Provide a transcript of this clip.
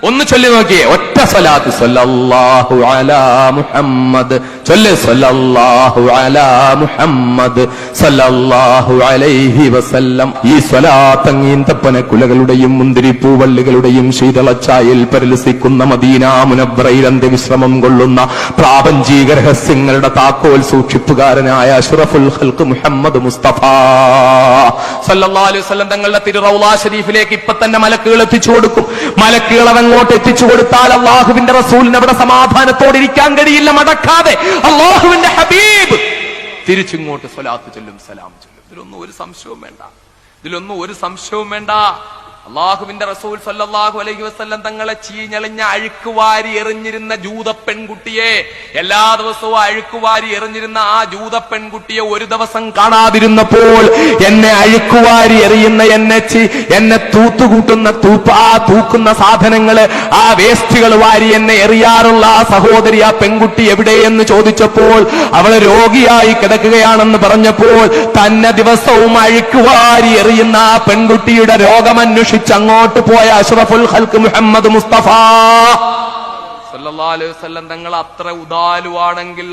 ഒന്ന് ചൊല്ലി നോക്കിയേ, ഒറ്റ സ്വലാത്ത്, സല്ലല്ലാഹു അലാ മുഹമ്മദ്, ചൊല്ല് സല്ലല്ലാഹു അലാ മുഹമ്മദ് സല്ലല്ലാഹു അലൈഹി വസല്ലം. ഈ സ്വലാത്ത് അങ്ങീന്തപ്പന കുലകളുടെയും മുന്തിരിപ്പൂവള്ളികളുടെയും ശീതളച്ചായയിൽ പരിലസിക്കുന്ന മദീന മുനവ്വറയിൽ അന്ത്യവിശ്രമം കൊള്ളുന്ന പ്രാപഞ്ചിക രഹസ്യങ്ങളുടെ താക്കോൽ സൂക്ഷിപ്പുകാരനായ അഷ്റഫുൽ ഖൽഖ് മുഹമ്മദ് മുസ്തഫ സല്ലല്ലാഹു അലൈഹി വസല്ലം തങ്ങളുടെ തിരുറൗള ശരീഫിലേക്ക് ഇപ്പൊ തന്നെ മലക്കുകൾ എത്തിച്ചു കൊടുക്കും. മലക്കുകൾ അങ്ങോട്ട് എത്തിച്ചു കൊടുത്താൽ അള്ളാഹുവിന്റെ റസൂലിന് അവിടെ സമാധാനത്തോടെ ഇരിക്കാൻ കഴിയില്ല, മടക്കാതെ അള്ളാഹുവിന്റെ ഹബീബ് തിരിച്ചിങ്ങോട്ട് സ്വലാത്ത് ചൊല്ലും, സലാം ചൊല്ലും. ഇതിലൊന്നും ഒരു സംശയവും വേണ്ട. അള്ളാഹുവിന്റെ റസൂൽ സല്ലല്ലാഹു അലൈഹി വസല്ലം തങ്ങളെ ചീഞ്ഞളിഞ്ഞ അഴുക്കുവാരി എറിഞ്ഞിരുന്ന ജൂത പെൺകുട്ടിയെ, എല്ലാ ദിവസവും അഴുക്കുവാരി എറിഞ്ഞിരുന്ന ആ ജൂത പെൺകുട്ടിയെ ഒരു ദിവസം കാണാതിരുന്നപ്പോൾ എന്നെ അഴുക്കുവാരി എറിയുന്ന എന്നെ തൂത്തുകൂട്ടുന്ന തൂക്കുന്ന സാധനങ്ങള്, ആ വേസ്റ്റുകൾ വാരി എന്നെ എറിയാറുള്ള ആ സഹോദരി, ആ പെൺകുട്ടി എവിടെയെന്ന് ചോദിച്ചപ്പോൾ അവള് രോഗിയായി കിടക്കുകയാണെന്ന് പറഞ്ഞപ്പോൾ തന്നെ ദിവസവും അഴുക്കുവാരി എറിയുന്ന ആ പെൺകുട്ടിയുടെ രോഗമന്വേഷിച്ച് അങ്ങോട്ട് പോയ അഷ്റഫുൽ ഖൽഖ് മുഹമ്മദ് മുസ്തഫ സല്ലല്ലാഹു അലൈഹി വസല്ലം തങ്ങൾ അത്ര ഉദാലുവാണെങ്കിൽ